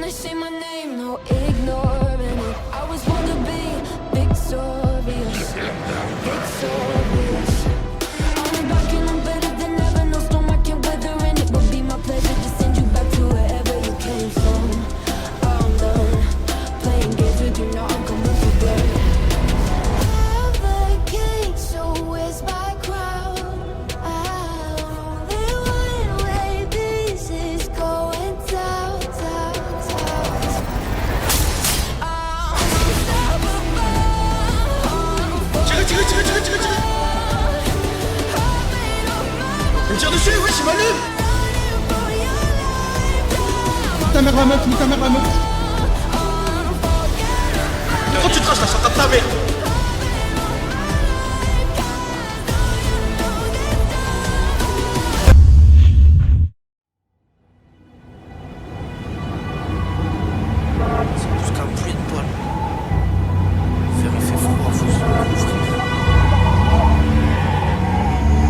when they say my name, no ignoring it. I always want to be victorious, victorious. I'm back and I'm better than ever. No storm I can weather, and it would be my pleasure to send you back to wherever you came from. I'm done playing games with you, now I'm coming for blood. I'm the king, so where's my crown? Only one way this is going down, down, down. I'm unstoppable. Elle me tire dessus, oui, c'est malin. Nique ta mère la meuf, nique ta mère la meuf. Quand tu traces la sorte de ta mère. C'est plus qu'un bruit de poil. Il fait froid, faut se ouvrir.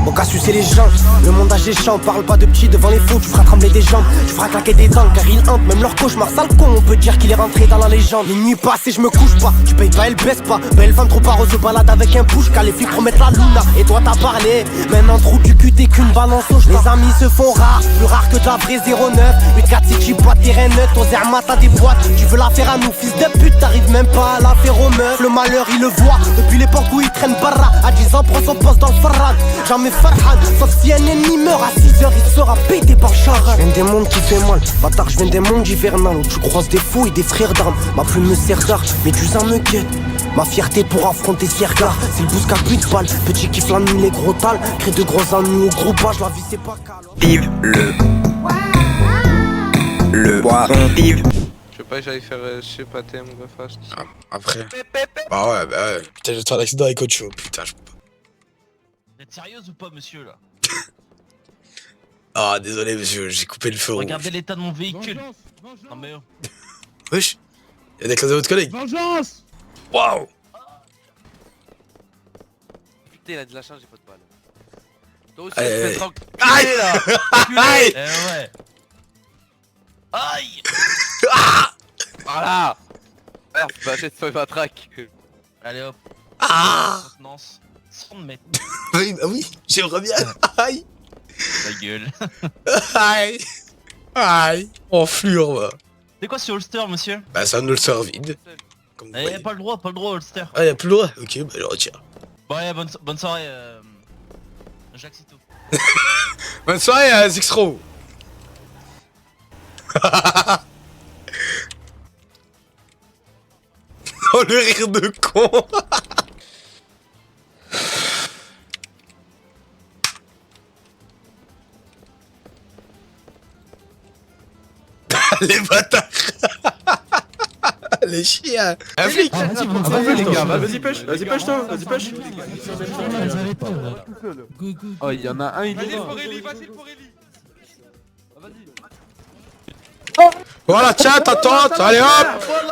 Au cas sucer les gens, le mondage des champs. Parle pas de petits devant les faux, tu feras trembler des jambes. Tu feras claquer des dents car ils hantent même leur cauchemar. Sale con, on peut dire qu'il est rentré dans la légende. Les nuits passent et je me couche pas, tu payes pas, elle baisse pas. Belle femme trop parole se balade avec un push. Car les filles promettent la luna, et toi t'as parlé. Même un trou du cul t'es qu'une balance au chemin. Les amis se font rares, plus rares que de la vraie 09. 8-4 si tu pas terrain neutre, ton zerma t'as des boîtes. Tu veux la faire à nous, fils de pute, t'arrives même pas à la faire aux meufs. Le malheur il le voit, depuis l'époque où il traîne barra. À 10 ans prend son poste dans le farad. Jamais Farhad, sauf si un ennemi meurt à 6h, il sera pété par charade. Je viens des mondes qui fait mal, bâtard, je viens des mondes hivernales où tu croises des fous et des frères d'armes. Ma plume me sert d'art, mais du sang me guette. Ma fierté pour affronter ce regard, c'est le bousca plus de balles. Petit kiff la nuit, les gros tales, crée de gros ennuis au groupage, la vie c'est pas calme. Vive le boiron, vive. Je sais pas, j'allais faire je sais pas thème ou fast. Ah, après. Bah ouais. Putain, je vais te faire l'accident avec Ocho. Putain, je peux pas. Vous êtes sérieuse ou pas, monsieur, là? Ah, désolé, monsieur, j'ai coupé le feu rouge. Regardez l'état de mon véhicule. Non mais oh. Wesh, il y a des classes de votre collègue. Vengeance. Waouh. Putain, il a de la chance, j'ai pas de balle. Toi aussi, Aïe, tu aïe. fais tranquille là. Aïe. Eh ouais. Aïe. Voilà. Merde, bah j'ai ma track. Allez hop. Ah. Maintenance. 100 mètres. Oui, bah oui, j'aimerais bien. Aïe. Ta gueule. Aïe. En flure, bah. C'est quoi ce holster, monsieur? Bah, ça ne le sert vide. Comme vous Eh, voyez. pas le droit, holster. Ah, y'a plus le droit. Ok, bah, je retire. Bon, allez, bonne soirée, Jacques Cito. Bonne soirée, Zixro. Oh, le rire de con. Les bâtards. Les chiens. Un flic. Vas-y pêche, toi, vas-y pêche. Oh, il y en a un, il est là. Vas-y pour Ellie. Voilà, tiens, ta tante. Allez hop.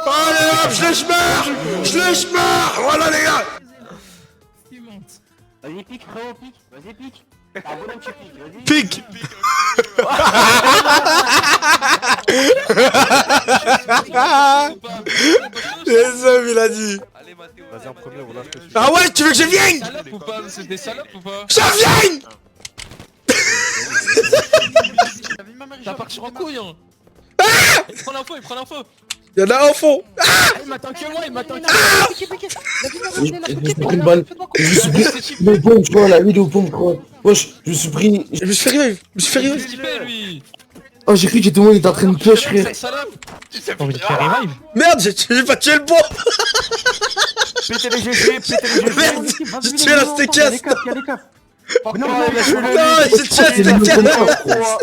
Allez hop, je les meurs. Voilà, les gars. Vas-y pique frérot, pique, vas-y pique. Ah bonhomme tu piques, vas-y. Pique. Les hommes, il a dit. Allez, Mathéo. Vas-y en premier, on lâche le sujet. Ah ouais, tu veux que je vienne? Salope ou pas? C'est des salopes ou pas? Je viens. Ça part sur en couille, hein. Il prend l'info, Il y en a un au fond. Il m'attend que moi, il m'attend que J'ai pris une balle. Je me suis pris le pompe, je crois, la huile au pompe, je crois. Wesh, je me suis pris. Je me suis fait revive. Qu'est-ce qu'il fait, lui? Oh, j'ai cru que tout le monde était en train de pioche, frère. Salope. Merde, j'ai pas tué le bon. Pétez les GG, pétez les GG. Merde, j'ai tué la steakesse. Non, j'ai tué la steakesse.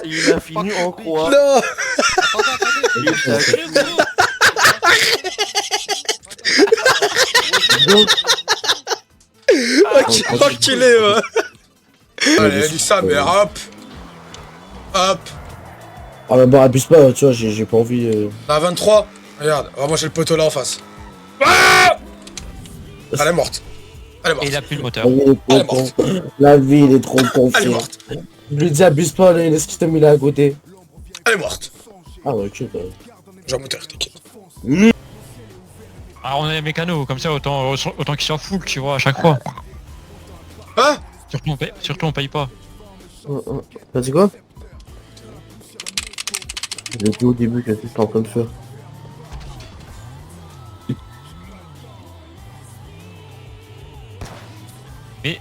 il a fini en croix. Non. Ok, enculé, ouais. Allez, dis ça, mais hop. Hop. Ah, mais bon, abuse pas, tu vois, j'ai pas envie. La 23. Regarde, on va manger le poteau là en face. Ah, elle est morte. Elle est morte. Et il a plus le moteur. La vie, il est trop con, Elle est frère. morte. Je lui dis, abuse pas, laisse qu'il t'a mis là à côté. Elle est morte. Ah, ouais, ok, bah. J'ai un moteur, t'inquiète. Ah, on est mécano, comme ça, autant qu'ils s'en foutent, tu vois, à chaque fois. Hein? Surtout, on paye pas. T'as dit quoi? J'ai dit au début que j'étais en train de faire. Mais...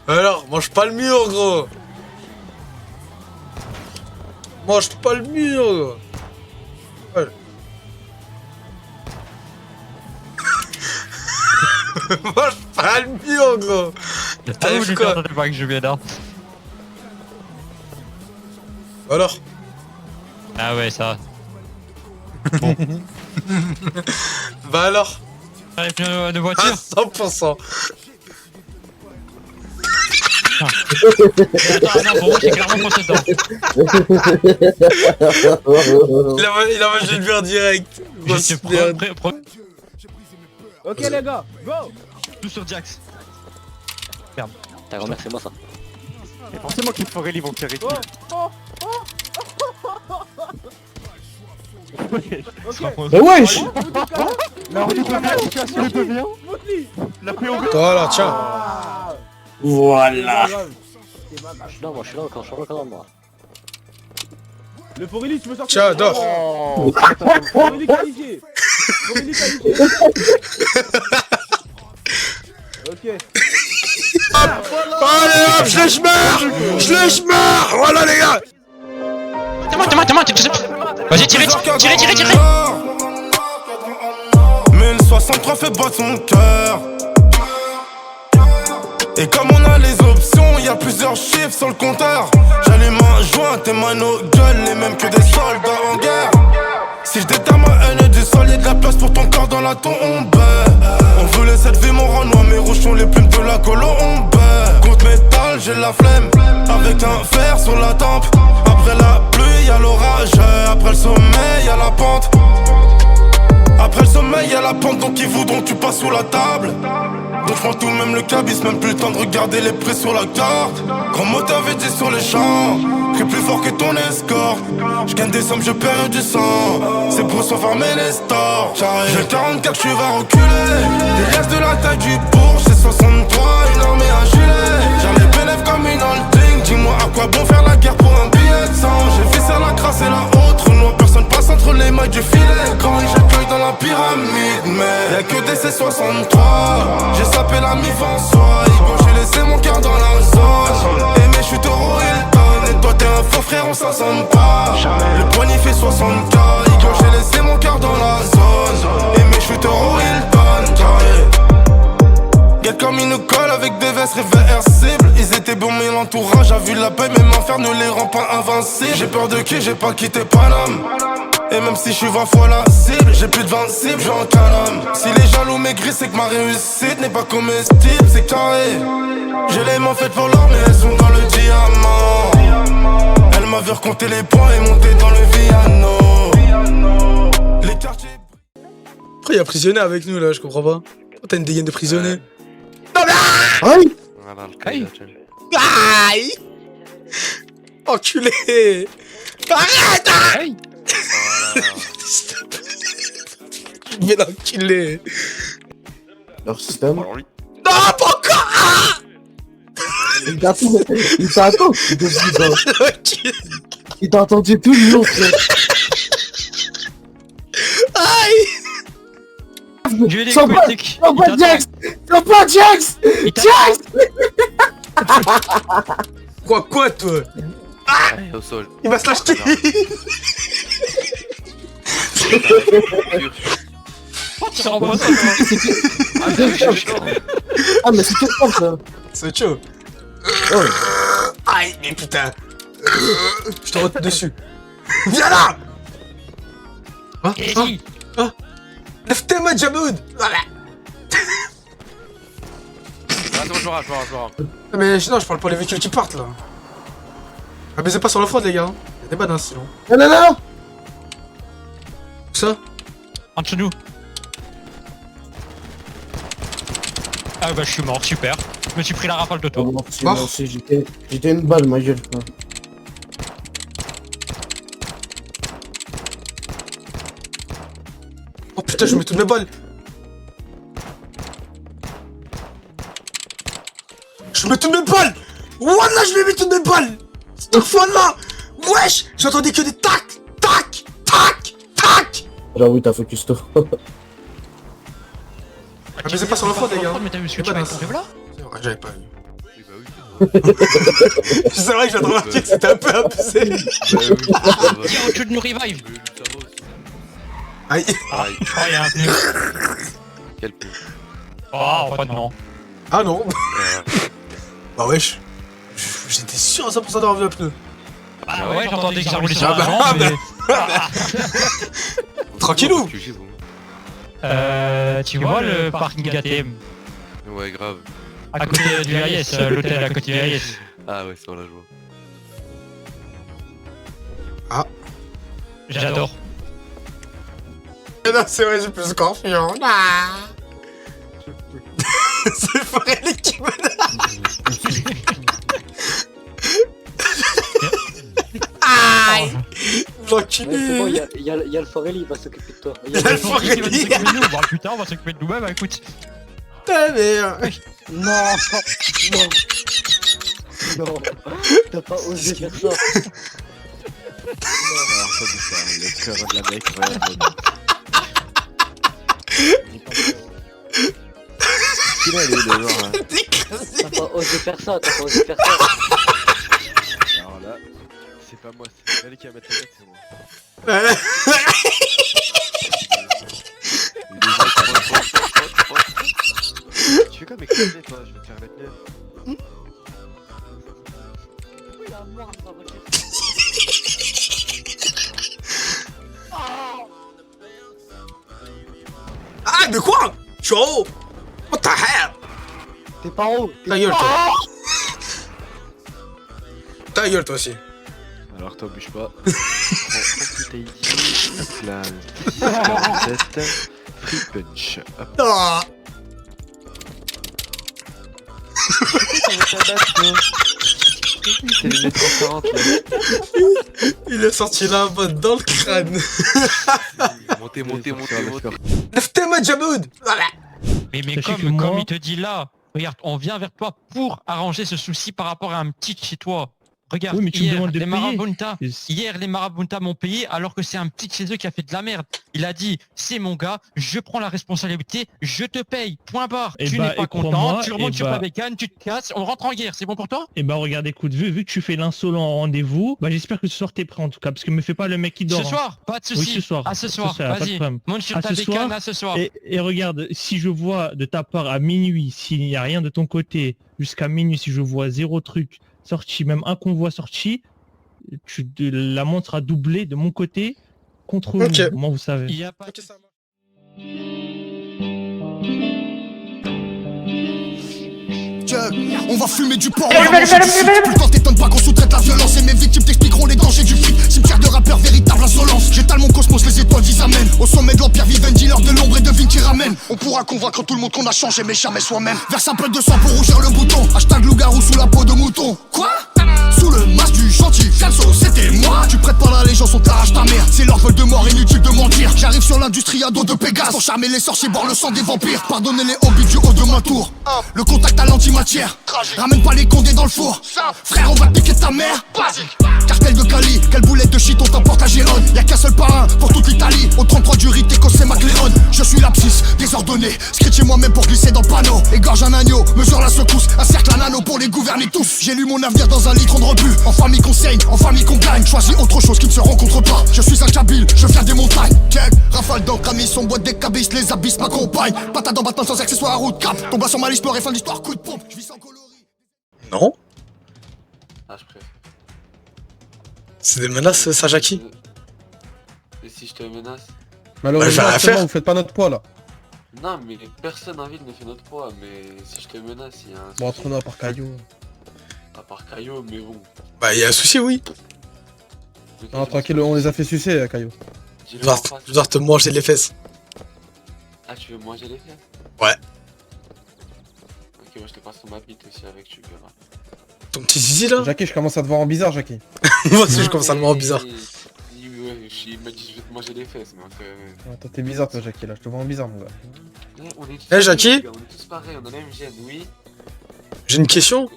Alors, mange pas le mur, gros. Mange pas le mur, gros. Ouais. Mange pas le mur, gros. Ah, T'as vous fait les quoi? entendez pas que je viens là. Alors? Ah ouais, ça. Bah alors? Allez, de À voiture. 100%. Attends, non, pour moi, j'ai clairement foncé dedans. Il a mangé le mur direct. Grosse J'étais merde. Ok les gars, go. Tout sur Jax. T'as grand-mère, c'est moi ça. Et forcément qu'il faut relier mon carré. Mais wesh! La situation devient. La priorité. Voilà, tiens. Voilà! Non, moi je suis là encore, moi. Le Forelli, tu veux sortir? Tiens, dors. Oh, Forelli qualifié. Forelli qualifié. Ok. Allez hop, je les meurs. Je les meurs. Voilà les gars. T'es moi, vas-y, tirez. Mais une 63 fait battre son cœur. Et comme on a les options, y a plusieurs chiffres sur le compteur. J'allume un joint, tes manos gueulent les mêmes que des soldats en guerre. Si je déterre ma haine du sol, y'a de la place pour ton corps dans la tombe. On voulait cette vie, mon renoir, mes rouges sont les plumes de la colombe. Contre métal, j'ai la flemme, avec un fer sur la tempe. Après la pluie, y'a l'orage, après le sommeil, y'a la pente. Après le sommeil, y'a la pente, donc ils voudront que tu passes sous la table. Donc je prends tout, même le cabis, même plus le temps de regarder les prix sur la carte. Grand moteur VD sur les champs, je suis plus fort que ton escorte. Je gagne des sommes, je perds du sang. C'est pour s'en farmer les stores. J'ai 44, je vais reculer. Les restes de la taille du bourg, c'est 63, une armée à gilet. J'ai les bénéfices comme une holding. Dis-moi à quoi bon faire la guerre pour un billet de sang. J'ai vu ça la crasse et la autre noix. Personne passe entre les mailles du filet. Quand ils jettent l'œil dans la pyramide, mais y'a que des C63. J'ai sapé la mi-François. Igor, j'ai laissé mon cœur dans la zone. Et mes chutes au Hilton. Et toi t'es un faux frère, on s'assemble pas. Le poignet fait 60K. Igor, j'ai laissé mon cœur dans la zone. Et mes chutes au Hilton. Quel comme ils nous collent avec des vestes réversibles. Ils étaient bons mais l'entourage a vu la paix. Même enfer ne les rend pas invincibles. J'ai peur de qui, j'ai pas quitté Paname. Et même si je suis 20 fois la cible, j'ai plus de 20 cibles, j'ai un canam. Si les jaloux maigris, c'est que ma réussite n'est pas comestible, c'est carré. J'ai les mains faites pour l'or, mais elles sont dans le diamant. Elle m'a vu recompter les points et monter dans le Viano. Les quartiers. Pourquoi il y a prisonnier avec nous là, je comprends pas. Pourquoi t'as une dégaine de prisonnier? Aïe! Voilà, le cahier, Aïe! Enculé! Arrête! Hey. Je vais l'enculer! Leur système. Non, pas encore! Il t'attend, il t'attend. Enculé. Il t'a entendu tout le long, frère. Aïe! J'ai des Sans pas- critiques. Sans pas Jax! Sans pas Jax! Jax! Quoi, toi? Allez, au sol. Il va se l'acheter! Tu renvoies ça, Ah, mais c'est tout comme ça. C'est chaud! Oh. Aïe, mais putain! Je te retourne dessus! Viens là! Lève tes mains, Jamoud! Voilà! Attends, je rage. Mais non, je parle pour les véhicules qui partent là! Ah, mais c'est pas sur la fraude, les gars! Y'a des bananes sinon! Non, non, non! Où ça? En dessous de nous. Ah bah je suis mort, super. Je me suis pris la rafale de toi. Oh, merci, j'étais une balle, ma gueule, frère. putain, je mets toutes mes balles. Je mets toutes mes balles. Wallah, je lui ai mis toutes mes balles. Astaghfirullah. Wesh, j'entendais que des tac, tac, tac, tac. J'avoue, t'as focus toi. Abusez pas sur l'enfant, les gars. Mais t'as vu ce que tu m'as fait là? Ouais, j'avais pas vu. C'est vrai que j'ai remarqué que c'était un peu abusé. Tiens, au-dessus de nous revive. Aïe. Aïe. Oh, y'a un pneu. Quel peu. Oh, pas non. Ah non. Bah wesh. J'étais sûr à 100% d'avoir vu un pneu. Ah ouais, j'entendais que ça roulait sur Ah la bah, jambe, mais... Tranquillou. Tu vois le parking ATM Ouais, grave. à côté du Verriès, l'hôtel à côté du Verriès. Ah ouais, c'est dans la joie. J'adore. Non, c'est vrai, j'ai plus confiance. Ah. C'est vrai, l'équipe. Aïe. L'enculé. C'est bon, il y a le Forelli, il va s'occuper de toi. Il y a le Forelli. Bon, putain, on va s'occuper de nous-mêmes, écoute. Ta mère. Non, non, t'as pas osé faire ça. Le cœur de la mec, ouais. Il est allé dehors, hein. T'as pas osé faire ça, t'as pas osé faire ça. Alors là, c'est pas moi, c'est elle qui va mettre la tête, c'est moi. Tu fais quoi avec la tête, toi? Je vais te faire mettre l'air. Ah, de quoi? Je suis en haut. What the hell? T'es pas en haut. Ta gueule, toi. Ta gueule, toi aussi. Alors toi, bouge pas. Prends ton petit ID, hop là, 47, free punch. Hop. Ah. C'est le métro 40 là. Il a sorti la bonne dans le crâne. Montez. Lève-toi, Majaboud. Mais Sachez comme, que moi- comme il te dit là, regarde, on vient vers toi pour arranger ce souci par rapport à un petit chez toi. Regarde, Oui, mais tu me hier, demandes de les payer. marabuntas, Et- hier, les marabuntas m'ont payé alors que c'est un petit chez eux qui a fait de la merde. Il a dit, c'est mon gars, je prends la responsabilité, je te paye, point barre. Eh Tu bah, n'es pas et content, crois-moi, tu remontes eh sur ta bah- bécane, tu te casses, on rentre en guerre, c'est bon pour toi? Et bah regarde, écoute, vu que tu fais l'insolent en rendez-vous, bah j'espère que ce soir t'es prêt en tout cas, parce que me fais pas le mec qui dort. Ce hein. soir, pas de Oui, soucis. ce soir. À ce soir, pas de vas-y, problème. monte sur À ta ce bécane soir, à ce soir. Et regarde, si je vois de ta part à minuit, s'il n'y a rien de ton côté, jusqu'à minuit, si je vois zéro truc sorti, même un convoi sorti, la montre sera doublée de mon côté contre Ok. vous. Moi, vous savez. Il y a pas Ok, ça marche. On va fumer du porc, on va manger du shit. Plus quand t'étonnes pas qu'on sous-traite la violence. Et mes victimes t'expliqueront les dangers du fric. Cimetière de rappeurs, véritable insolence. J'étale mon cosmos, les étoiles visent amènent. Au sommet de l'empire vivent un dealer de l'ombre et de vignes qui ramène. On pourra convaincre tout le monde qu'on a changé mais jamais soi-même. Verse un peu de sang pour rougir le bouton. Hashtag loup-garou sous la peau de mouton. Quoi? Sous le masque du chantier, Fianso, c'était moi. Tu prêtes pas l'allégeance, on t'arrache ta mère. C'est leur vol de mort, inutile de mentir. J'arrive sur l'industrie à dos de Pégase pour charmer les sorciers, boire le sang des vampires. Pardonnez les hobbits du haut de ma tour. Le contact à l'antimatière. Ramène pas les condés dans le four. Frère, on va te piquer ta mère. Cartel de Cali, quelle boulette de shit, on t'emporte à Gérone. Y'a qu'un seul parrain pour toute l'Italie. Au 33 du rite, écossais MacLeod. Je suis l'abscisse, désordonné. Scritché moi-même pour glisser dans le panneau. Égorge un agneau, mesure la secousse. Un cercle à nano pour les gouverner tous. J'ai lu mon avenir dans un litron de rebut. En famille qu'on saigne, en famille qu'on gagne. Choisis autre chose qui ne se rencontre pas. Je suis un Kabyle, je viens des montagnes. Check, rafale d'encre, amis, son boîte des cabistes. Les abysses m'accompagnent. Patate dans Batman sans accessoire à route cap. Tombe sur ma liste, et fin de l'histoire, coup de pompe. Je vis sans coloris. Non. Ah, je préfère. C'est des menaces, ça, Jackie. Et si je te menace? Malheureusement, Malheureusement, rien à faire. vous faites pas notre poids là. Non, mais personne en ville ne fait notre poids. Mais si je te menace, il y a un Bon, souci. entre nous, à part Caillou. À part Caillou, mais bon. Bah, y a un souci, oui. Ok, Non, tranquille, on les a fait sucer, Caillou. Je dois te manger les fesses. Ah, tu veux manger les fesses? Ouais. Ok, moi je te passe ma bite aussi avec, tu verras. Ton petit zizi là. Jackie, je commence à te voir en bizarre, Jackie. Moi aussi, je commence à le voir bizarre. Ouais, je il m'a dit je vais te manger les fesses, mais Attends, t'es bizarre toi, Jackie, là. Je te vois en bizarre, mon gars. on est tous Eh, Jackie pareils, on est tous pareils, on a la même gène, oui. J'ai une question.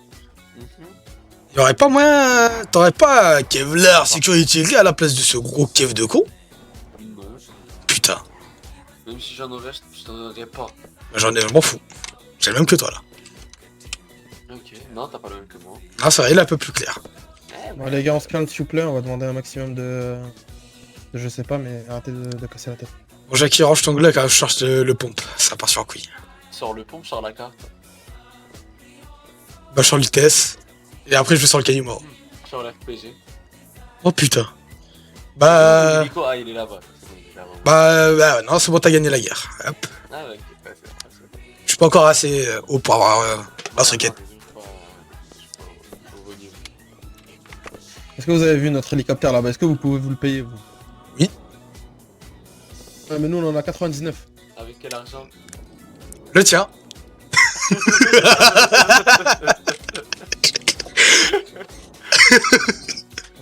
Y'aurait pas moyen... T'aurais pas Kevlar Security Ray à la place de ce gros Kev de con? Non. Putain. Même si j'en aurais, je t'en donnerais pas. J'en ai, je m'en fous. J'ai le même que toi, là. Ok, non, t'as pas le même que moi. Ah, ça va, il est un peu plus clair. Bon, les gars, on se calme, s'il vous plaît. On va demander un maximum de je sais pas, mais arrêtez de casser la tête. Bon, Jackie, range ton gland car je cherche le pompe. Ça part sur un couille. Sors le pompe, sors la carte. Bah, je sors l'ITS. Et après, je vais sur le canular. Sors l'FPG. Oh putain. Bah. Ah, il est là-bas. Il est là-bas. Bah, non, c'est bon, t'as gagné la guerre. Hop. Ah ouais, ok, c'est. Je suis pas encore assez haut pour avoir la requête. Est-ce que vous avez vu notre hélicoptère là-bas? Est-ce que vous pouvez vous le payer, vous? Oui. Ouais, mais nous, on en a 99. Avec quel argent? Le tien.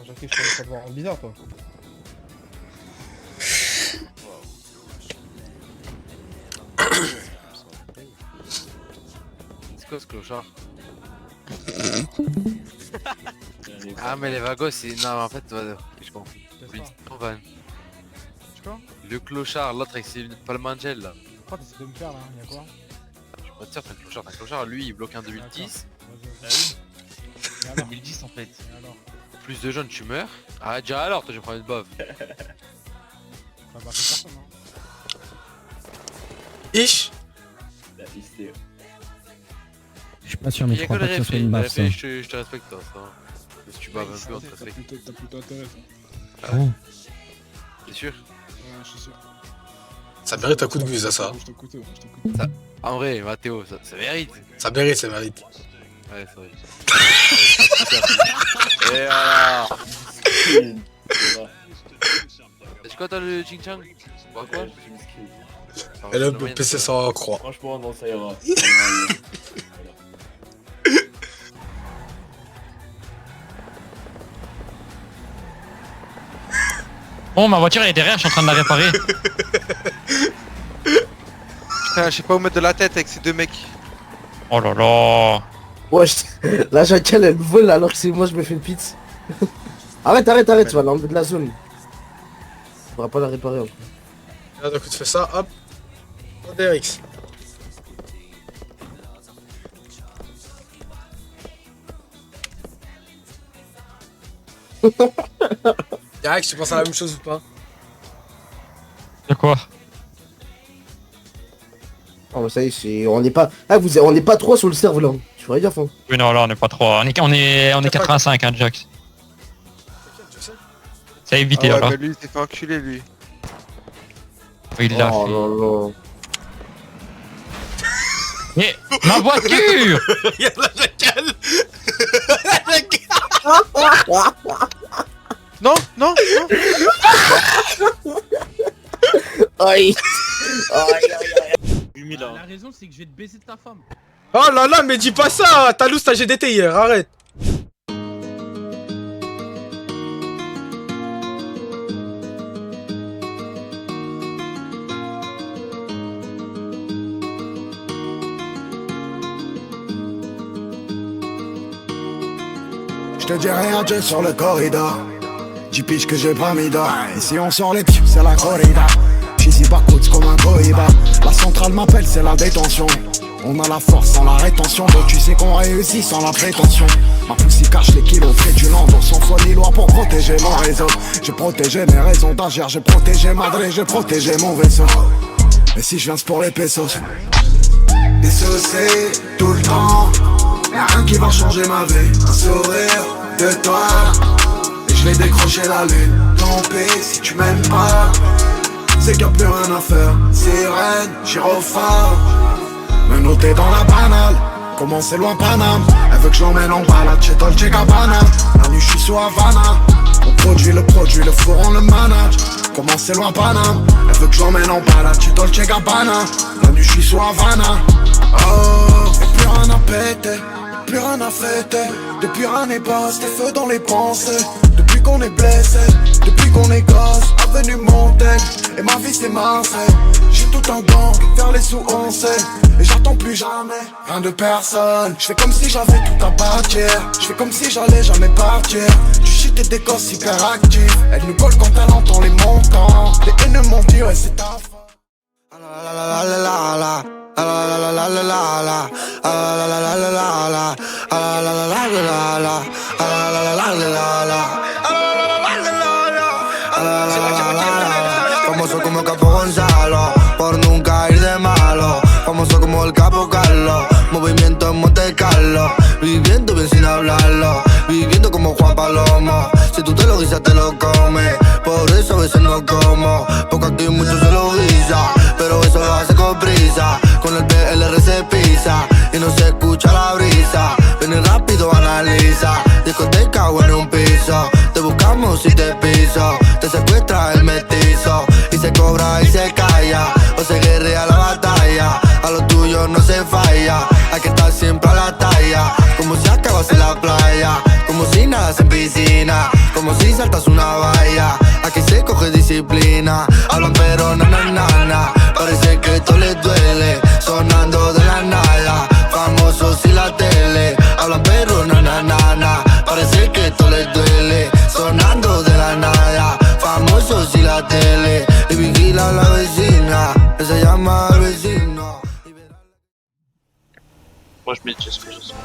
Jackie, je commence à te voir en bizarre, toi. C'est quoi ce clochard? Ah mais les vagos c'est... Non mais en fait, je comprends. Oui, on va. Le clochard, l'autre avec ses lunettes Palmangel là. Pourquoi t'essaies de me faire là? Y'a quoi? Je suis pas sûr, t'as un clochard, lui il bloque un 2010. Bah oui. 2010 en fait. Plus de jeunes tu meurs. Ah déjà alors, toi je prends une bove. Ça va pas faire personne, hein. Ich. Je suis pas sûr, mais je crois pas que ce soit une baffe, ça. Je te respecte toi, ça. Si tu baves un peu, on te respecte. T'as plutôt intérêt, ça. Ah Oh. T'es sûr? Ouais, je suis sûr. Ça mérite un coup de buse à ça. Je t'en coûte. Ça... En vrai, Mathéo, ça mérite. Ça mérite, ça mérite. Ouais, c'est vrai. Et voilà. Est-ce que t'as le Ching Chang? Quoi? Et le PC sans croix. Franchement, non, ça ira. Bon, ma voiture elle est derrière, je suis en train de la réparer. Putain, je sais pas où mettre de la tête avec ces deux mecs. Oh là là. Wesh, la Jaquelle elle vole alors que c'est moi je me fais une pizza. arrête, tu vas l'enlever de la zone. On pourra pas la réparer encore. Là, donc tu fais ça, hop. Oh, DRX. DRX, tu penses à la même chose ou pas? De quoi? Oh ça y est, on n'est pas. Ah on n'est pas 3 sur le serve là. Tu ferais gaffe hein. Oui non là on est pas 3. On est 85 hein Jax. Ça a évité Ah là. ouais, bah lui il s'est fait enculer lui. Il l'a fait. Oh Mais ma voiture! Regarde la Jackal. Non, non, non. Aïe. La raison c'est que je vais te baiser de ta femme. Oh là là, mais dis pas ça. T'as loose ta GDT hier, arrête. Je te dis rien, Dieu sur le corridor. 10 piges que j'ai pas mis d'or. Ici on sort les pieds, c'est la corrida. J'suis ici coûte comme un cohiba. La centrale m'appelle, c'est la détention. On a la force sans la rétention. Donc tu sais qu'on réussit sans la prétention. Ma poussée cache les kilos près du landau. Sans foi ni loi pour protéger mon réseau. J'ai protégé mes raisons d'agir. J'ai protégé Madrid, j'ai protégé mon vaisseau. Et si je viens c'est pour les pesos. Dissocié tout le temps. Y'a rien qui va changer ma vie. Un sourire de toi et je vais décrocher la lune. Tant pis si tu m'aimes pas. C'est qu'il n'y a plus rien à faire. Sirène, gyrophare. Me noter dans la banale. Comment c'est loin Paname. Elle veut que je l'emmène en balade chez Dolce Gabbana. La nuit je suis sur Havana. On produit le four on le manage. Comment c'est loin Paname. Elle veut que je l'emmène en balade chez Dolce Gabbana. La nuit je suis sur Havana. Oh, et plus rien à péter. Plus rien à fêter. Depuis rien n'est pas, c'était feu dans les pensées. Depuis depuis qu'on est blessé, depuis qu'on est gosse, avenue Montaigne, et ma vie c'est Marseille. J'ai tout un gang, vers les sous on sait, et j'attends plus jamais, rien de personne. J'fais comme si j'avais tout à bâtir, j'fais comme si j'allais jamais partir. Du shit et des gosses hyper actifs, elle nous colle quand elle entend les montants. Les haineux m'ont dit ouais c'est ta faute. Famoso como Capo Gonzalo, por nunca ir de malo. Famoso como el Capo Carlos, movimiento en Monte Carlo. Viviendo bien sin hablarlo, viviendo como Juan Palomo. Si tú te lo guisas te lo comes, por eso a veces no como. Porque aquí muchos se lo guisa, pero eso lo hace con prisa. Con el BLR se pisa y no se escucha la brisa. Viene rápido, analiza, discoteca o en un piso. Te buscamos y te piso, te secuestra el mestizo. Y se cobra y se calla, o se guerrea la batalla. A lo tuyo no se falla, hay que estar siempre a la talla. Como si acabas en la playa, como si nadas en piscina, como si saltas una valla. Aquí se coge disciplina, hablan pero na. Parece que esto les duele, sonando de la nada. Famosos y la tele, hablan pero na. Parece que esto les duele, sonando de la nada. Famosos y la tele, y vigila a la vecina, que se llama el vecino. Moi je mets ce que je suis.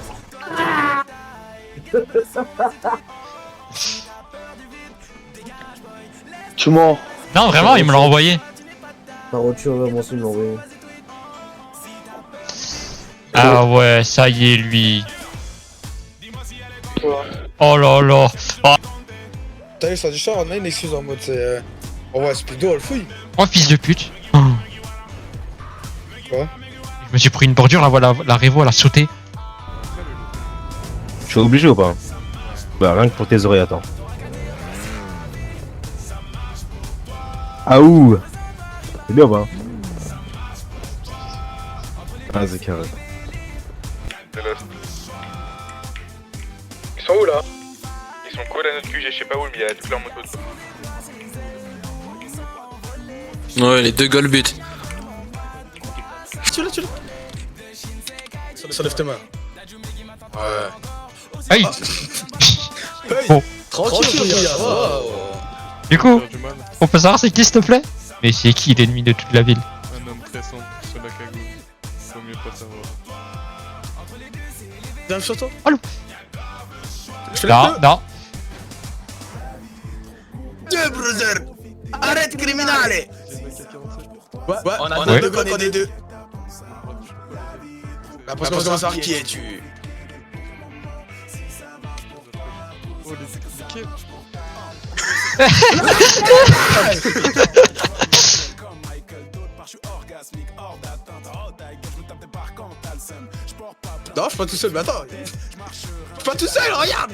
Tu mens. Non, vraiment, il me l'a envoyé. Par voiture, moi aussi, il me l'a envoyé. Ah ouais, ça y est, lui. Oh là là. Oh, T'as vu, ça dit ça, on a une excuse en mode c'est. On va speedo, elle fouille. oh, fils de pute. Oh. Quoi? Je me suis pris une bordure, là, voilà, la Revo, elle a sauté. Je suis obligé ou pas? Bah rien que pour tes oreilles, attends. Ah ouh. C'est bien ou pas? Ah c'est carré. Ils sont où là? Ils sont collés à notre QG, je sais pas où, mais il y a toute leur moto. Ouais, les deux goal buts. Tu l'as. Ça lève tes mains. Ouais. Aïe. Bon. Tranquille, Du coup, on peut savoir c'est qui, s'il te plaît? Mais c'est qui l'ennemi de toute la ville? Un homme très sombre sur la cagoule. Faut mieux pas savoir. Viens sur toi. Allô. Non. Deux, brother. Arrête, criminale. Ouais, on a Ouais. deux, on est deux. Après, on va savoir qui es-tu. Oh, les équipes. Non, je suis pas tout seul, mais attends. Je suis pas tout seul, regarde.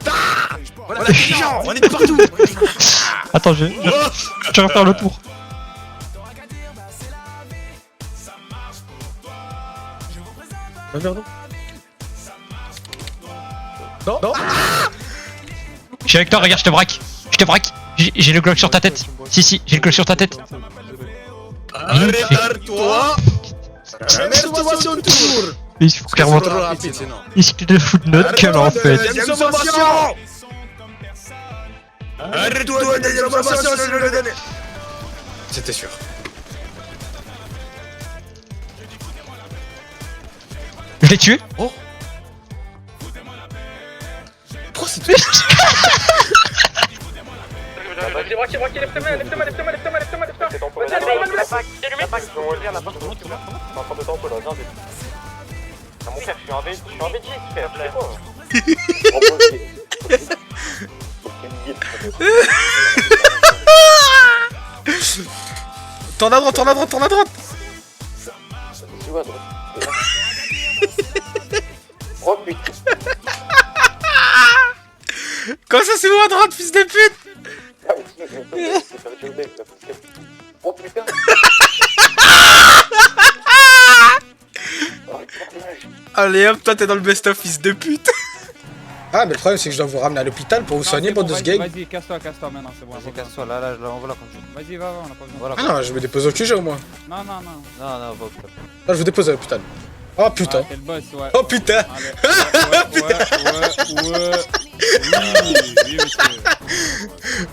Ah, on a des gens, on est partout. Attends, je vais refaire le tour. Ah, pardon. Non. Je suis avec toi, regarde, je te braque. J'ai le Glock sur ta tête. Si, j'ai le Glock sur ta tête. Arrête-toi. Amène-toi sur le tour. Il faut clairement. Il suffit de foutre notre gueule en fait. Deuxième sommation. Arrête-toi, deuxième sommation. C'était sûr. Je l'ai tué. Oh. Pourquoi c'est tout? Vas-y, braquez, lève-toi-moi. C'est ton pote. La PAC, ils vont ouvrir la porte. T'es en train de t'en là, viens vite. Ah mon frère, je suis un VG, frère, tu sais quoi? Tourne à droite. Tu vois, droite. Oh putain. Comment ça c'est où à droite, fils de pute? Oh putain. Allez hop, toi t'es dans le best-of, fils de pute. Ah, mais le problème, c'est que je dois vous ramener à l'hôpital pour vous soigner pour de ce game. Vas-y, casse-toi maintenant, c'est bon. Vas-y, casse-toi, là, je l'envoie là quand tu veux. Vas-y, va, on a pas besoin. Ah non, je me dépose au QG au moins. Non, Non, va au club. Là, je vous dépose à l'hôpital. Oh putain. Quel boss, ouais. Oh putain.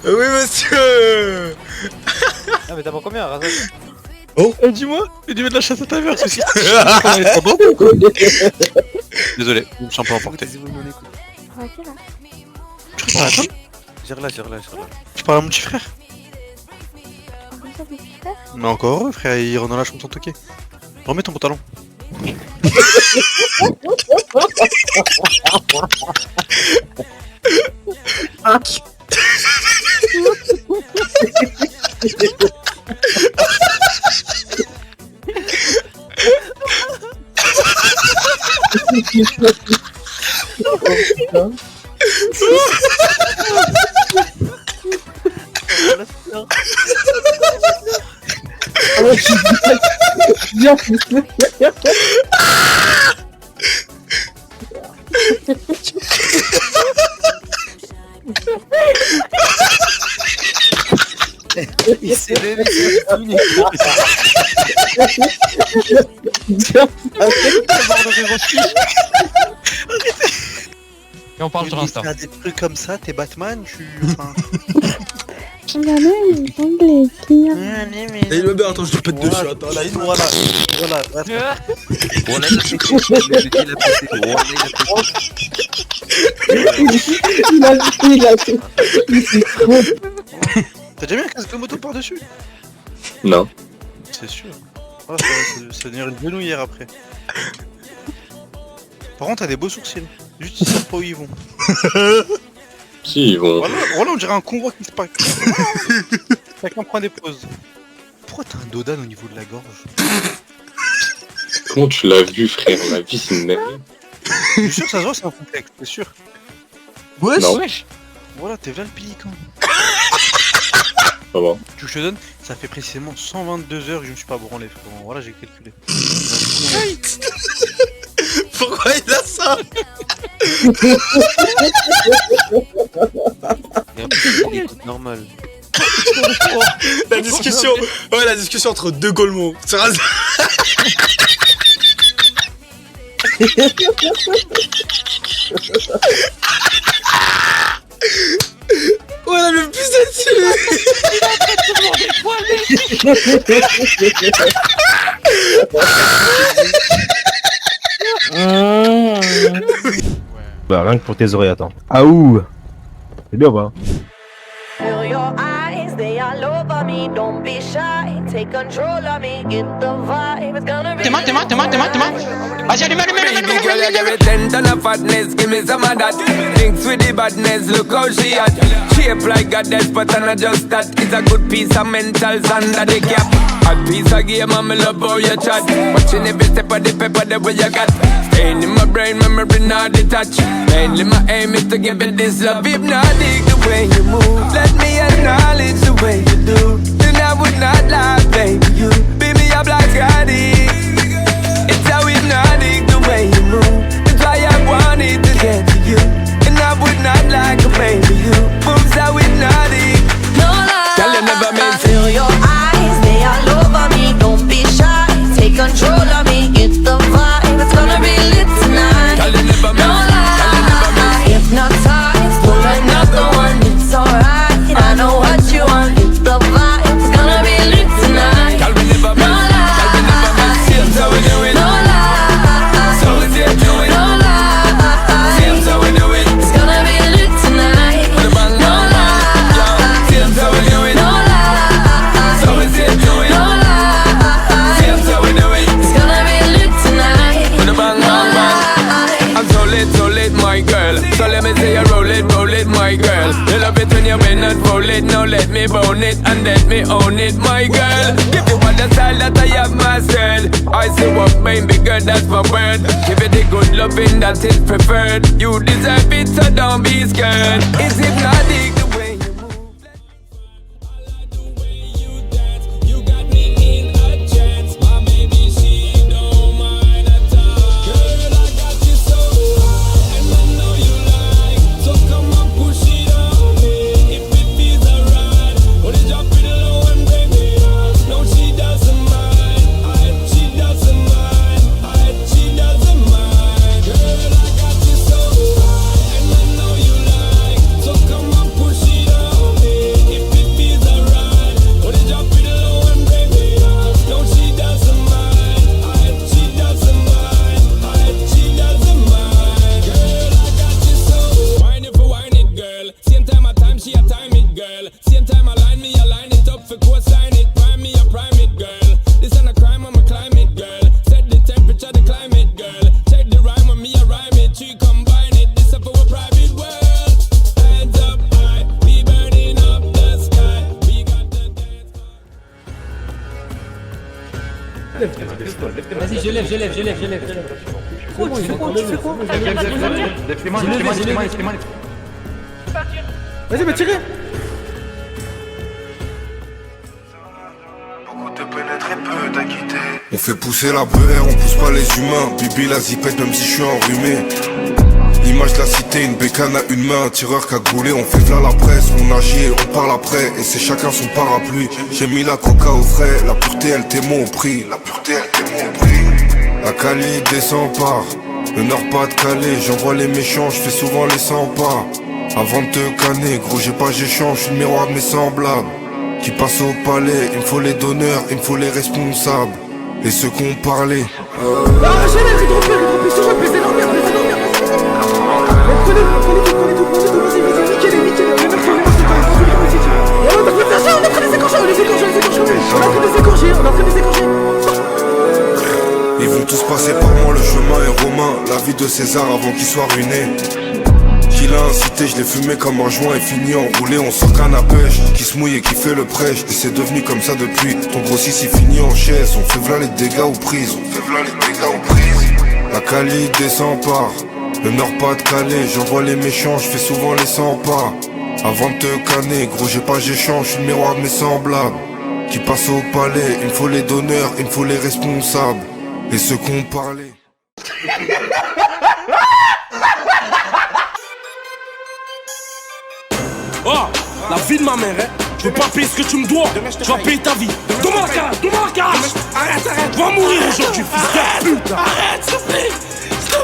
Oui, monsieur. Ah, mais t'as pas combien, Razak? Oh. Dis-moi, tu de la chasse à ta mère, ceci. Désolé, je me sens pas emporté. Tu parles à toi? Gère-la. Tu parles à mon petit frère? Mais encore heureux, frère, il rentre dans la chambre sans toquer. Remets ton pantalon. Il s'est levé, Et on parle sur Insta. Tu as des trucs comme ça, t'es Batman, tu... Enfin... Regardez, il me semble les filles. Et le bébé, attends, je te pète dessus, attends, là, Voilà. T'as déjà mis un casque de moto par-dessus? Non. C'est sûr. Oh, ça devient une genouillère après. Par contre, t'as des beaux sourcils. Juste ils savent pas où ils vont. Si, ils vont. Voilà, on dirait un convoi qui se passe. Chacun prend des pauses. Pourquoi t'as un dodan au niveau de la gorge? Comment tu l'as vu, frère? La vie, c'est une merde. Je suis sûr que ça se voit, c'est un complexe, c'est sûr. Wesh. Voilà, t'es là le pélican. Ça va. Tu veux que je te donne? Ça fait précisément 122 heures que je me suis pas branlé, frère. Voilà, j'ai calculé. Pourquoi il a ça? Normal. La discussion, ouais, la discussion entre deux Golemons. C'est rasé. Ouais, la même pisse Bah rien que pour tes oreilles, attends. Ah ouh. C'est bien ou pas? Feel your eyes, they all over me. Don't be shy, take control of me. Get the vibe, it's gonna be. T'es mal. Vas-y, allume. Baby girl, you give me 10 ton of fatness, give me some of that. Thinks with the badness, look how she at. Shape like a death, but I'm not just that. It's a good piece of mentals under the cap. A piece of game, and me love how you chat. Watching every step of the paper, the way you got. Staying in my brain, memory not detached. Mainly my aim is to give it this love. Hypnotic the way you move. Let me acknowledge the way you do. Then I would not lie, baby. You beat me up like Scotty. It's how hypnotic the way you move. That's why I wanted to get to you. And I would not like a baby. You moves how hypnotic. No lie. Girl, you never meant to. Feel your eyes, they all over me. Don't be shy, take control of me. Get the vibe, it's gonna be lit tonight. Girl, you never meant to. No lie. Hypnotized, pull another one. It's alright. I know what you want. It's the vibe, it's gonna be lit tonight. Girl, we never No meant. lie. Girl, we never meant. Seems how we do it. No lie. So we do it. No lie. Seems how we do it. It's gonna be lit tonight. With a bang, No bang, bang. lie. Seems how we do it. No lie. So we do it. No lie. Seems how we do it. It's gonna be lit tonight. With a bang, bang, bang. I'm so lit, my girl. So let me say you roll it, my girl. You love it when you bend and roll it. Now let me bone it and let me own it, my girl. Give you all the style that I have mastered. I see what made me good, that's my word. Give it the good loving that is preferred. You deserve it, so don't be scared. It's hypnotic the way you move. You got me in a trance. My baby, she don't mind at all. Girl, I got you so high, and I know you like Quoi, tu fais quoi? Tu fais quoi? Vas-y, mais tirez. On fait pousser la BR, on pousse pas les humains. Bibi la zipette même si je suis enrhumé. L'image de la cité, une bécane à une main, un tireur cagoulé. On fait v'là la presse, on agit et on parle après. Et c'est chacun son parapluie. J'ai mis la coca au frais, la pureté elle t'aimait au prix. La pureté elle t'aimait au prix. La Cali descend par le Nord-Pas-de-Calais. J'envoie les méchants, je fais souvent les 100 pas. Avant de te canner, gros j'ai pas j'échange, je suis le miroir de mes semblables. Qui passent au palais, il me faut les donneurs, il me faut les responsables. Et ceux qui ont parlé. Ah, j'ai l'air, il drop, sur moi, baisez leur merde, baisez leur merde. Prenez tout, vas-y, niquez-les, on est en train de faire ça, on est en train de les écorcher, on est en train de les écorcher. Ils vont tous passer par moi, le chemin est romain. La vie de César avant qu'il soit ruiné. Qui l'a incité, je l'ai fumé comme un joint et fini enroulé. On sort canne à pêche, qui se mouille et qui fait le prêche. Et c'est devenu comme ça depuis. Ton grossiste il finit en chaise. On fait v'là les dégâts aux prises. La Cali descend par le Nord-Pas-de-Calais. J'envoie les méchants, je fais souvent les 100 pas. Avant de te canner, gros j'ai pas j'échange, je suis le miroir de mes semblables. Qui passent au palais, il me faut les donneurs, il me faut les responsables. Et ceux qui ont parlé. Oh, la vie de ma mère, hein. Je veux pas payer ce que tu me dois. Tu vas payer ta vie. Donne-moi la carache, Arrête. Tu vas mourir aujourd'hui, fils de pute. Arrête, s'il te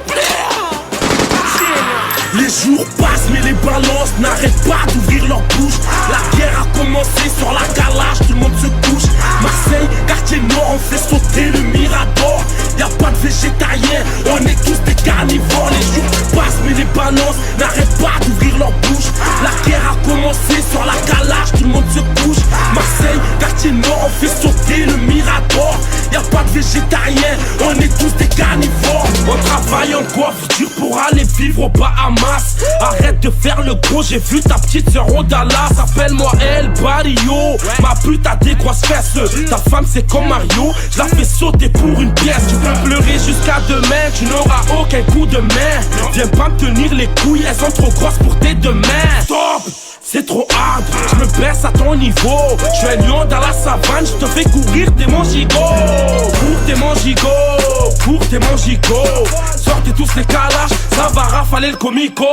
plaît. Les jours passent mais les balances n'arrêtent pas d'ouvrir leur bouche. La guerre a commencé sur la calage, tout le monde se couche. Marseille, quartier nord, on fait sauter le Mirador. Y'a pas de végétariens, on est tous des carnivores. Les jours passent mais les balances n'arrêtent pas d'ouvrir leur bouche. La guerre a commencé sur la calage, tout le monde se couche. Marseille, quartier nord, on fait sauter le Mirador. Y'a pas de végétariens, on est tous des carnivores. On travaille en coiffure pour aller vivre au Bahamas. Arrête de faire le gros, j'ai vu ta petite sœur au Dallas. Appelle-moi El Barrio, ma pute a des grosses fesses. Ta femme c'est comme Mario, je la fais sauter pour une pièce. Tu peux pleurer jusqu'à demain, tu n'auras aucun coup de main. Viens pas me tenir les couilles, elles sont trop grosses pour tes deux mains. Stop, c'est trop hard, je me baisse à ton niveau. Je suis un lion dans la savane, je te fais courir, t'es mon gigot. Cours, t'es mon gigot. Sortez tous les calages, ça va rafaler le comico.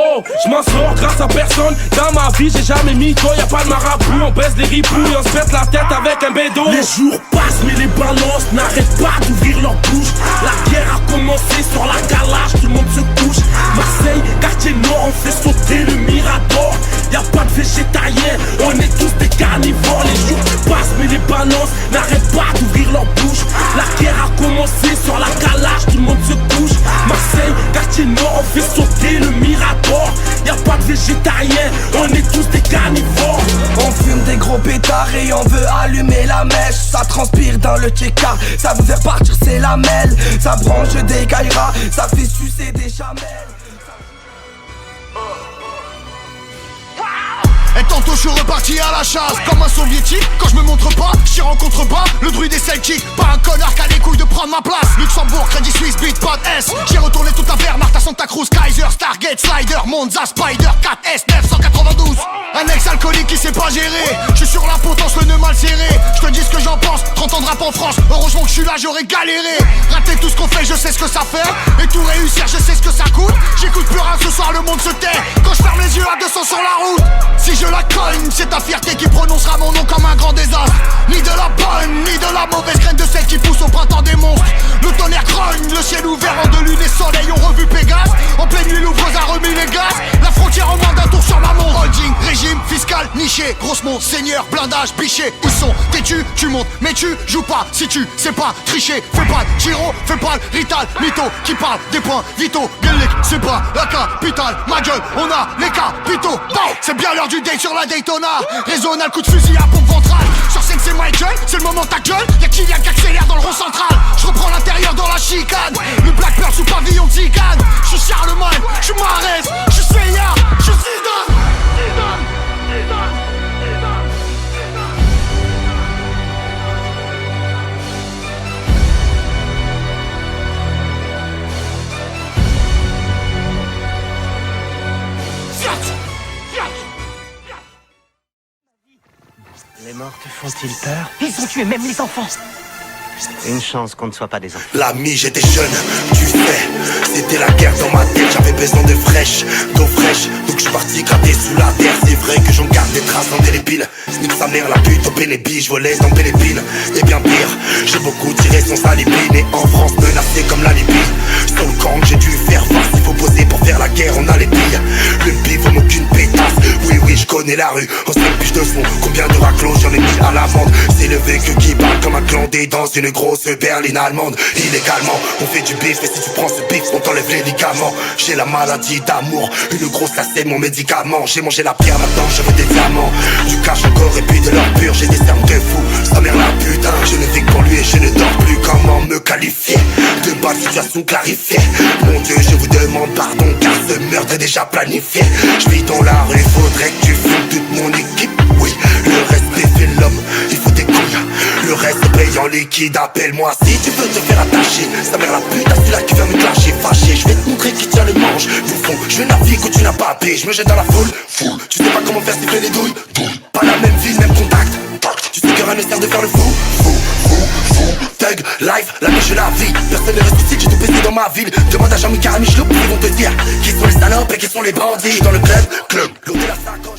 Je m'en sors grâce à personne, dans ma vie j'ai jamais mytho. Y'a pas de marabout, on baisse les ripouilles, on se pète la tête avec un bédo. Les jours passent mais les balances n'arrêtent pas d'ouvrir leur bouche. La guerre a commencé sur la calage, tout le monde se couche. Marseille, quartier nord, on fait sauter le Mirador. Y'a pas de végétariens, on est tous des carnivores. Les jours passent mais les balances n'arrêtent pas d'ouvrir leur bouche. La guerre a commencé sur la calage, tout le monde se couche. Marseille, quartier nord, on fait sauter le Mirador. Y'a pas de végétariens, on est tous des carnivores. On fume des gros pétards et on veut allumer la mèche. Ça transpire dans le tchéka, ça veut faire partir ses lamelles. Ça branche des gaïras, ça fait sucer des chamelles. Et tantôt je suis reparti à la chasse comme un soviétique. Quand je me montre pas, j'y rencontre pas le druide des Celtics. Pas un connard qui a les couilles de prendre ma place. Luxembourg, Crédit Suisse, Bitpod S. J'ai retourné toute la Wehrmacht à Santa Cruz, Kaiser, Stargate, Slider, Monza, Spider, 4S, 992. Un ex-alcoolique qui sait pas gérer. Je suis sur la potence, le nœud mal serré. Je te dis ce que j'en pense, 30 ans de rap en France. Heureusement que je suis là, j'aurais galéré. Rater tout ce qu'on fait, je sais ce que ça fait. Et tout réussir, je sais ce que ça coûte. J'écoute plus rien ce soir, le monde se tait. Quand je ferme les yeux à 200 sur la route. Si je la cogne, c'est ta fierté qui prononcera mon nom comme un grand désastre. Ni de la bonne, ni de la mauvaise graine de celle qui pousse au printemps des monstres. Le tonnerre grogne, le ciel ouvert en deux lunes et soleil ont revu Pégase. En pleine nuit, l'ouvreuse a remis les gaz. La frontière en moins d'un tour sur ma montre. Holding, régime, fiscal, niché, grosse monseigneur, blindage, biché. Ils sont têtus, tu montes, mais tu joues pas. Si tu sais pas tricher, fais pas de Giro, fais pas le Rital, mytho qui parle des points vitaux. Gueulec, c'est pas la capitale, ma gueule, on a les capitaux. Bon, c'est bien l'heure du date sur la Daytona. Résonne coup de fusil à pompe ventrale. Sur scène c'est Michael, c'est le moment ta gueule. Y'a Kylian qui accélère dans le rond central. Je reprends l'intérieur dans la chicane. Le Black Pearl sous pavillon tigane. Je suis Charlemagne, je suis Marès, je suis Seyard, je suis Zidane. morts te font-ils peur? Ils ont tué même les enfants. Une chance qu'on ne soit pas des enfants. L'ami, j'étais jeune, tu sais, c'était la guerre dans ma tête, j'avais besoin de fraîche, d'eau fraîche, donc je suis parti gratter sous la terre. C'est vrai que j'en garde des traces indélébiles. Snick sa mère, la pute au Pénébi, je volais dans Pélépine. Et bien pire, j'ai beaucoup tiré son salibine. Et en France menacé comme la Libye. Sur le camp, j'ai dû faire face, il faut poser pour faire la guerre, on a les billes. Le bif, vaut aucune pétasse, oui, je connais la rue. En 5 piges de son, combien de raclos j'en ai mis à l'amende. C'est le vécu qui bat comme un clandé dans une grosse berline allemande. Illégalement, on fait du bif, et si tu prends ce bif, on t'enlève les ligaments. J'ai la maladie d'amour, une grosse là c'est mon médicament. J'ai mangé la pierre, maintenant je veux des diamants. Du cash encore et puis de l'or pur, j'ai des cernes de fou. Sa mère la putain, je ne vis que pour lui et je ne dors plus. Comment me qualifier de bas situation clarifiée? Mon Dieu, je vous demande pardon car ce meurtre est déjà planifié. Je vis dans la rue, faudrait que tu filmes toute mon équipe. Oui, le respect fait l'homme, il faut des couilles. Le reste paye en liquide, appelle-moi si tu veux te faire attacher. Sa mère la pute, celui-là qui vient me clasher. Fâché, je vais te montrer qui tient le manche. Bouffon, je veux naviguer où tu n'as pas paix. Je me jette dans la foule, tu sais pas comment faire siffler les douilles. Pas la même ville, même contact. Tu sais que rien ne sert de faire le fou. Thug, life, la vie je la vis. Personne ne reste ici, j'ai tout baissé dans ma ville. Demande à Jean-Michel Micheloup, ils vont te dire qui sont les salopes et qui sont les bandits. Dans le club, l'eau de la sacoche.